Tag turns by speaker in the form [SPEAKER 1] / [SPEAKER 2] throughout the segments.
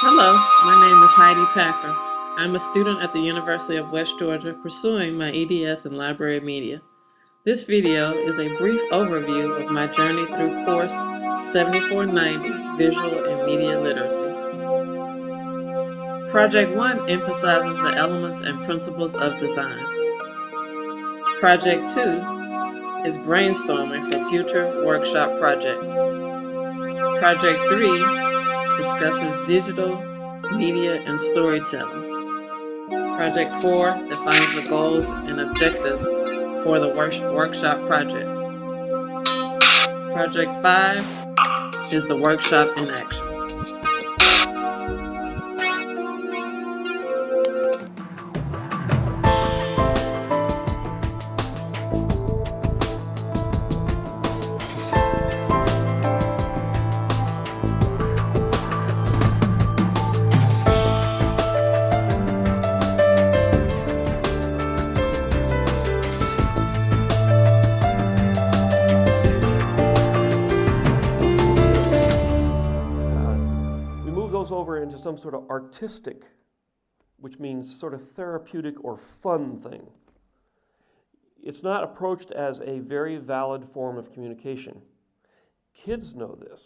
[SPEAKER 1] Hello, my name is Heidi Packer. I'm a student at the University of West Georgia pursuing my EDS in Library Media. This video is a brief overview of my journey through course 7490, Visual and Media Literacy. Project 1 emphasizes the elements and principles of design. Project 2 is brainstorming for future workshop projects. Project 3 discusses digital, media, and storytelling. Project 4 defines the goals and objectives for the workshop project. Project 5 is the workshop in action.
[SPEAKER 2] Over into some sort of artistic, which means sort of therapeutic or fun thing. It's not approached as a very valid form of communication. Kids know this.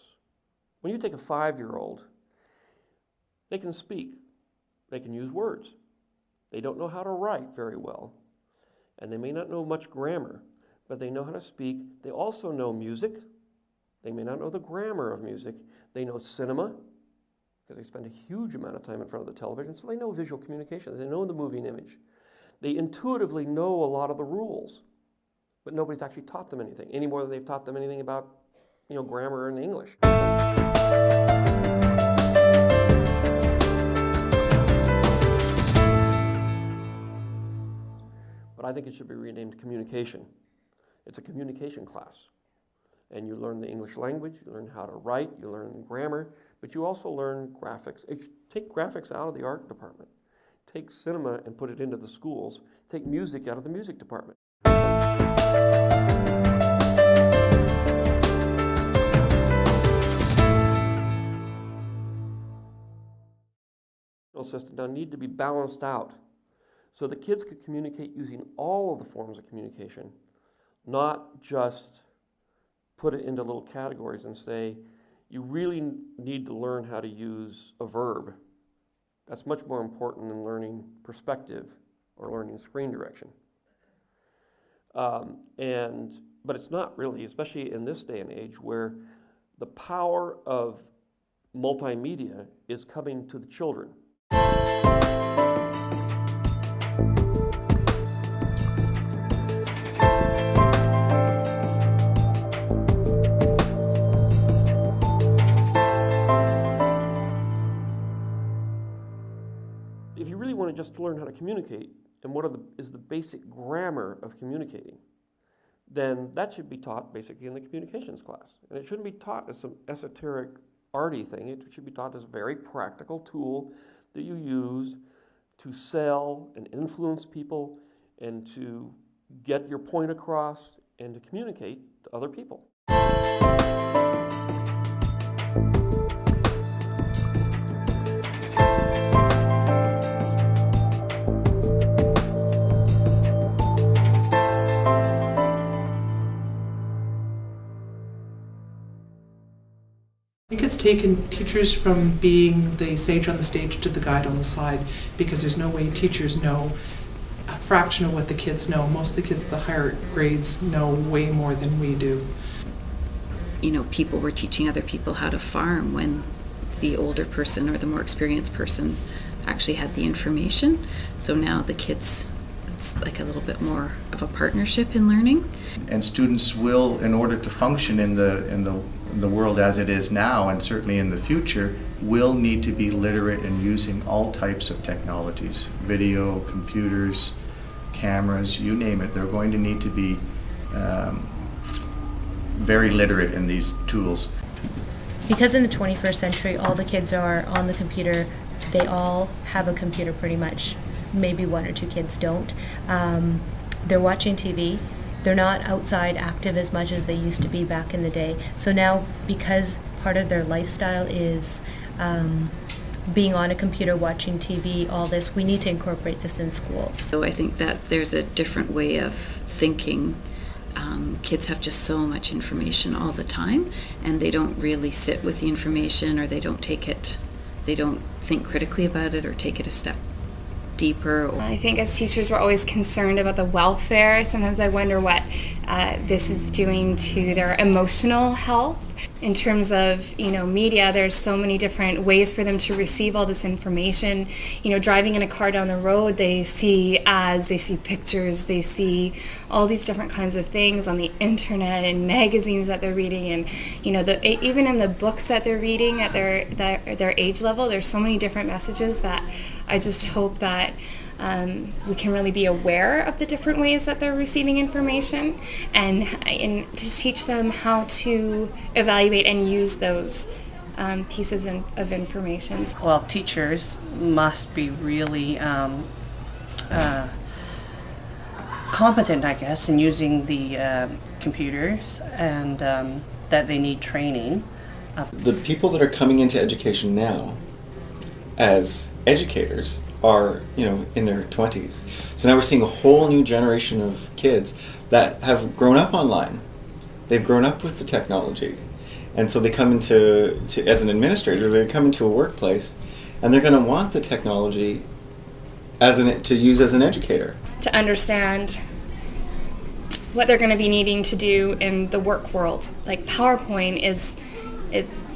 [SPEAKER 2] When you take a 5-year-old, they can speak, they can use words. They don't know how to write very well, and they may not know much grammar, but they know how to speak. They also know music. They may not know the grammar of music. They know cinema, because they spend a huge amount of time in front of the television, so they know visual communication. They know the moving image. They intuitively know a lot of the rules, but nobody's actually taught them anything, any more than they've taught them anything about, grammar and English. But I think it should be renamed communication. It's a communication class. And you learn the English language, you learn how to write, you learn grammar, but you also learn graphics. Take graphics out of the art department. Take cinema and put it into the schools. Take music out of the music department. System now need to be balanced out so the kids could communicate using all of the forms of communication, not just put it into little categories and say, you really need to learn how to use a verb. That's much more important than learning perspective or learning screen direction. But it's not really, especially in this day and age where the power of multimedia is coming to the children. If you really want to just learn how to communicate and what is the basic grammar of communicating, then that should be taught basically in the communications class. And it shouldn't be taught as some esoteric arty thing. It should be taught as a very practical tool that you use to sell and influence people and to get your point across and to communicate to other people.
[SPEAKER 3] I think it's taken teachers from being the sage on the stage to the guide on the side, because there's no way teachers know a fraction of what the kids know. Most of the kids at the higher grades know way more than we do.
[SPEAKER 4] People were teaching other people how to farm when the older person or the more experienced person actually had the information. So now the kids, it's like a little bit more of a partnership in learning.
[SPEAKER 5] And students will, in order to function in the world as it is now, and certainly in the future, will need to be literate in using all types of technologies, video, computers, cameras, you name it. They're going to need to be very literate in these tools.
[SPEAKER 6] Because in the 21st century all the kids are on the computer, they all have a computer pretty much. Maybe 1 or 2 kids don't. They're watching TV. They're not outside active as much as they used to be back in the day. So now, because part of their lifestyle is being on a computer, watching TV, all this, we need to incorporate this in schools.
[SPEAKER 4] So I think that there's a different way of thinking. Kids have just so much information all the time, and they don't really sit with the information, or they don't think critically about it or take it a step deeper.
[SPEAKER 7] I think as teachers we're always concerned about the welfare. Sometimes I wonder what this is doing to their emotional health. In terms of, media, there's so many different ways for them to receive all this information. Driving in a car down the road, they see ads, they see pictures, they see all these different kinds of things on the internet and magazines that they're reading, and even in the books that they're reading at their age level, there's so many different messages that I just hope that we can really be aware of the different ways that they're receiving information, and to teach them how to evaluate and use those pieces of information.
[SPEAKER 8] Well, teachers must be really competent, I guess, in using the computers, and that they need training.
[SPEAKER 9] The people that are coming into education now as educators are, in their 20s. So now we're seeing a whole new generation of kids that have grown up online. They've grown up with the technology. And so they come into, as an administrator, they come into a workplace, and they're going to want the technology to use as an educator.
[SPEAKER 7] To understand what they're going to be needing to do in the work world. Like PowerPoint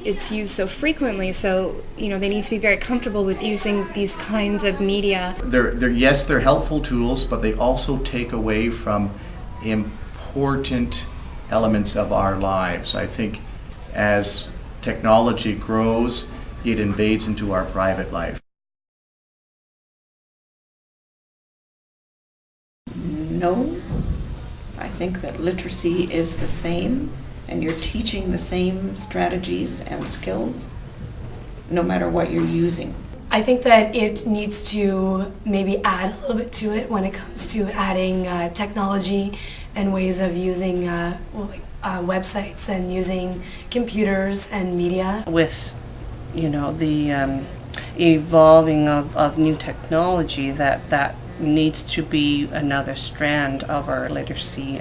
[SPEAKER 7] it's used so frequently, so they need to be very comfortable with using these kinds of media.
[SPEAKER 5] They're helpful tools, but they also take away from important elements of our lives. I think as technology grows, it invades into our private life.
[SPEAKER 10] No, I think that literacy is the same, and you're teaching the same strategies and skills no matter what you're using.
[SPEAKER 11] I think that it needs to maybe add a little bit to it when it comes to adding technology and ways of using websites and using computers and media.
[SPEAKER 8] With, the evolving of new technology, that needs to be another strand of our literacy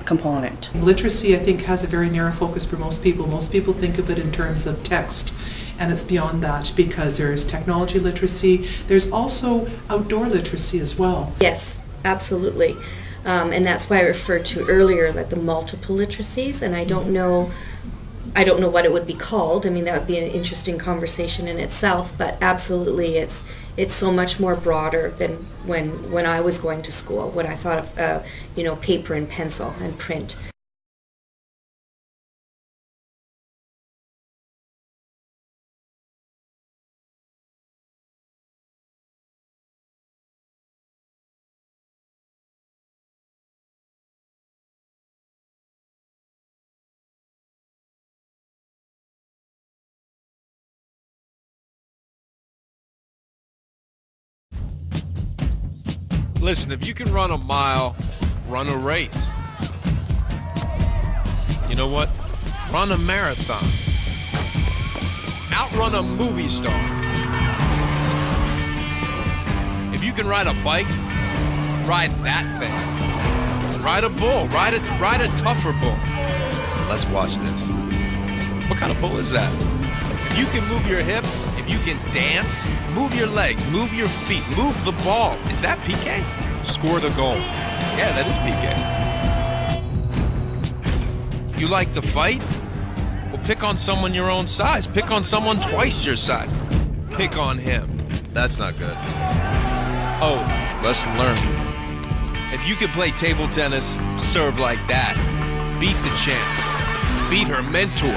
[SPEAKER 8] component.
[SPEAKER 3] Literacy, I think, has a very narrow focus for most people. Most people think of it in terms of text, and it's beyond that, because there's technology literacy. There's also outdoor literacy as well.
[SPEAKER 12] Yes, absolutely. And that's why I referred to earlier, like the multiple literacies, and I don't know what it would be called. I mean, that would be an interesting conversation in itself, but absolutely it's so much more broader than when I was going to school, when I thought of paper and pencil and print.
[SPEAKER 13] Listen, if you can run a mile, run a race. You know what? Run a marathon. Outrun a movie star. If you can ride a bike, ride that thing. Ride a bull. Ride a tougher bull. Let's watch this. What kind of bull is that? If you can move your hips, if you can dance, move your legs, move your feet, move the ball. Is that PK? Score the goal. Yeah, that is PK. You like to fight? Well, pick on someone your own size. Pick on someone twice your size. Pick on him. That's not good. Oh, lesson learned. If you can play table tennis, serve like that. Beat the champ. Beat her mentor.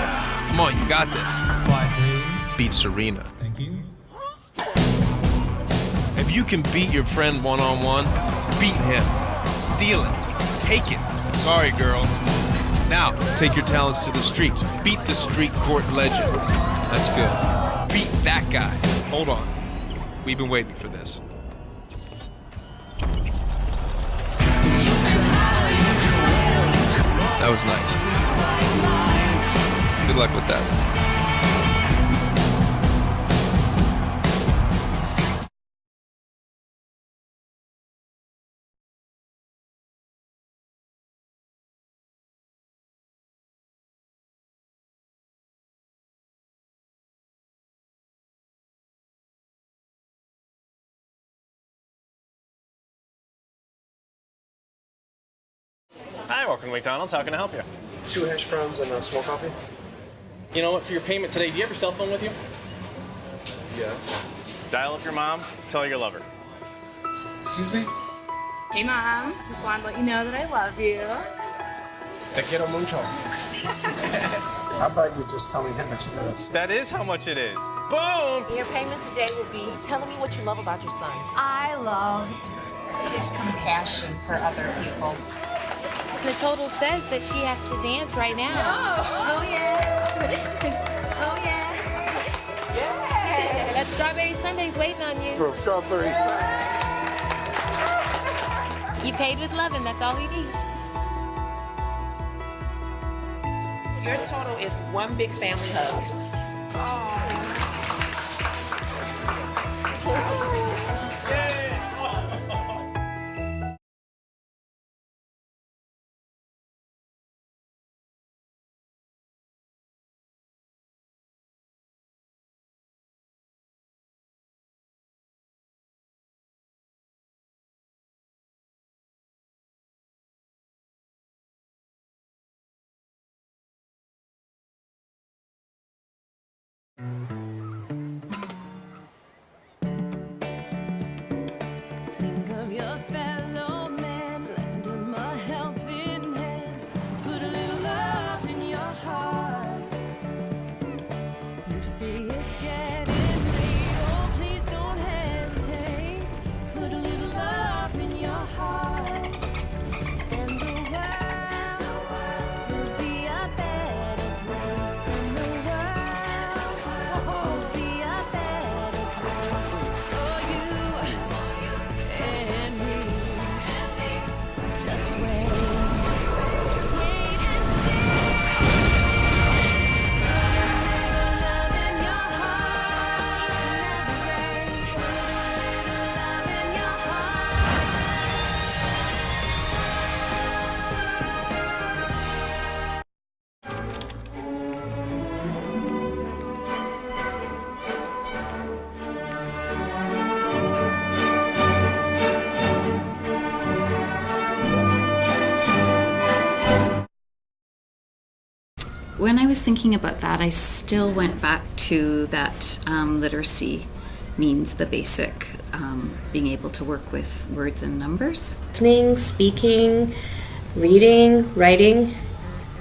[SPEAKER 13] Come on, you got this.
[SPEAKER 14] Quiet, please.
[SPEAKER 13] Beat Serena.
[SPEAKER 14] Thank you.
[SPEAKER 13] If you can beat your friend one-on-one, beat him. Steal it. Take it. Sorry, girls. Now, take your talents to the streets. Beat the street court legend. That's good. Beat that guy. Hold on. We've been waiting for this. That was nice. Good luck with that.
[SPEAKER 14] Hi, welcome to McDonald's. How can I help you?
[SPEAKER 15] 2 hash browns and a small coffee.
[SPEAKER 14] You know what, for your payment today, do you have your cell phone with you?
[SPEAKER 15] Yeah.
[SPEAKER 14] Dial up your mom, tell her you love her.
[SPEAKER 15] Excuse me?
[SPEAKER 16] Hey, Mom. Just wanted to let you know that I love you.
[SPEAKER 15] Te quiero mucho. How about you just tell me how much it is?
[SPEAKER 14] That is how much it is. Boom!
[SPEAKER 17] Your payment today will be telling me what you love about your son.
[SPEAKER 16] I love
[SPEAKER 17] His compassion for other people.
[SPEAKER 16] The total says that she has to dance right now.
[SPEAKER 17] Oh yeah. Oh yeah. Yeah.
[SPEAKER 16] That strawberry sundae's waiting on you.
[SPEAKER 15] For strawberry sundae.
[SPEAKER 16] You paid with love, and that's all we need.
[SPEAKER 17] Your total is one big family hug.
[SPEAKER 18] Think of your fellow man, lend him a helping hand, put a little love in your heart. You see it's getting late, oh please don't hesitate, put a little love in your heart, and the world will be a better place, and the world will be a better place for you and me. Just wait, wait and see. Put a little love in your heart each and every day. Put a little love in your
[SPEAKER 4] When I was thinking about that, I still went back to that literacy means the basic, being able to work with words and numbers.
[SPEAKER 12] Listening, speaking, reading, writing,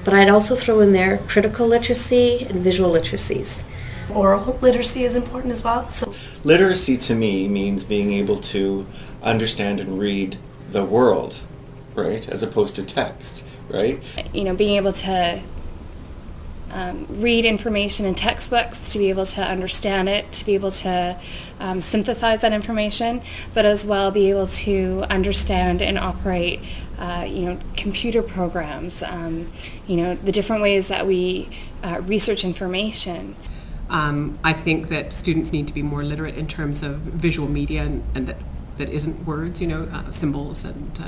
[SPEAKER 12] but I'd also throw in there critical literacy and visual literacies.
[SPEAKER 11] Oral literacy is important as well. So
[SPEAKER 9] Literacy to me means being able to understand and read the world, right, as opposed to text, right?
[SPEAKER 7] You know, being able to read information in textbooks, to be able to understand it, to be able to synthesize that information, but as well be able to understand and operate, computer programs, the different ways that we research information.
[SPEAKER 19] I think that students need to be more literate in terms of visual media and that isn't words, symbols and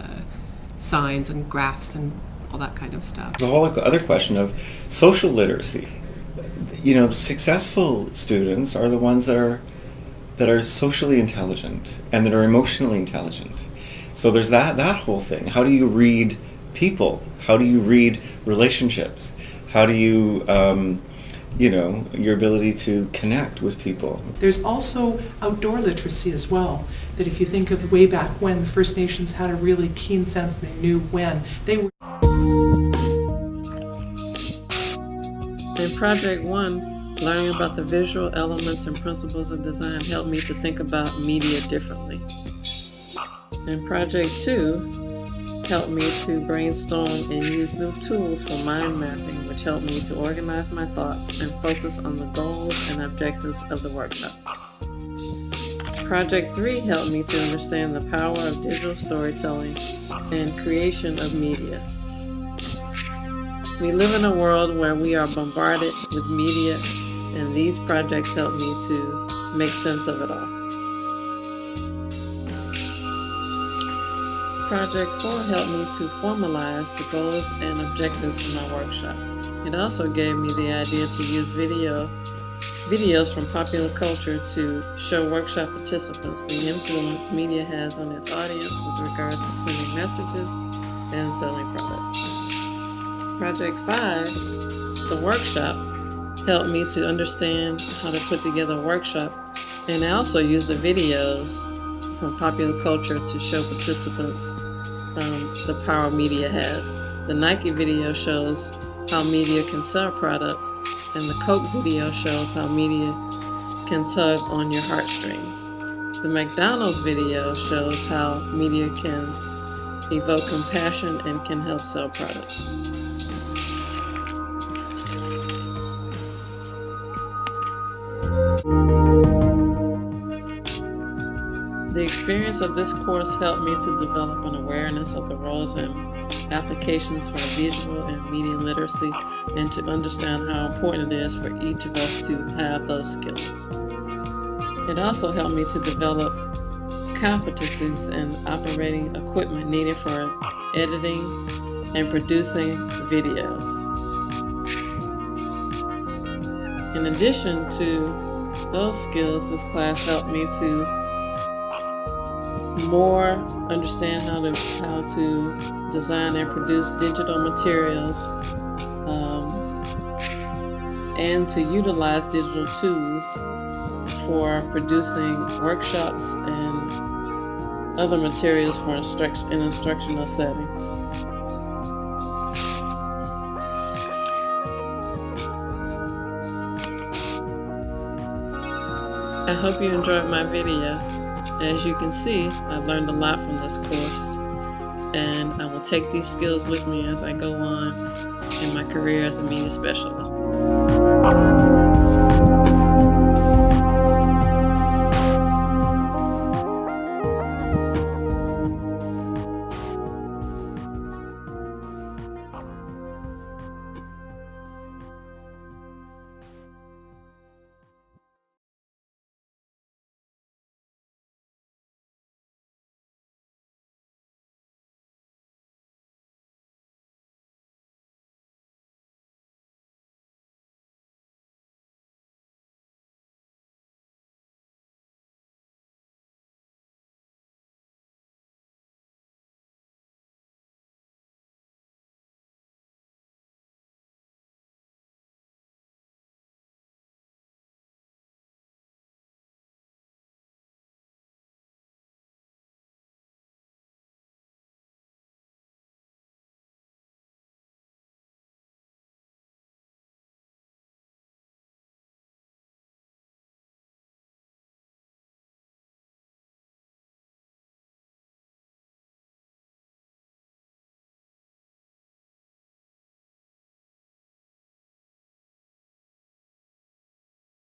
[SPEAKER 19] signs and graphs and all that kind of stuff.
[SPEAKER 9] The whole other question of social literacy. The successful students are the ones that are socially intelligent and that are emotionally intelligent. So there's that whole thing. How do you read people? How do you read relationships? How do you, your ability to connect with people?
[SPEAKER 3] There's also outdoor literacy as well. That if you think of way back when the First Nations had a really keen sense, they knew when they were.
[SPEAKER 1] In Project 1, learning about the visual elements and principles of design helped me to think about media differently. And Project 2 helped me to brainstorm and use new tools for mind mapping, which helped me to organize my thoughts and focus on the goals and objectives of the workshop. Project 3 helped me to understand the power of digital storytelling and creation of media. We live in a world where we are bombarded with media, and these projects help me to make sense of it all. Project 4 helped me to formalize the goals and objectives for my workshop. It also gave me the idea to use videos from popular culture to show workshop participants the influence media has on its audience with regards to sending messages and selling products. Project 5, the workshop, helped me to understand how to put together a workshop, and I also used the videos from popular culture to show participants the power media has. The Nike video shows how media can sell products, and the Coke video shows how media can tug on your heartstrings. The McDonald's video shows how media can evoke compassion and can help sell products. The experience of this course helped me to develop an awareness of the roles and applications for visual and media literacy, and to understand how important it is for each of us to have those skills. It also helped me to develop competencies in operating equipment needed for editing and producing videos. In addition to those skills, this class helped me to more understand how to design and produce digital materials, and to utilize digital tools for producing workshops and other materials for in instructional settings. I hope you enjoyed my video. As you can see, I've learned a lot from this course, and I will take these skills with me as I go on in my career as a media specialist.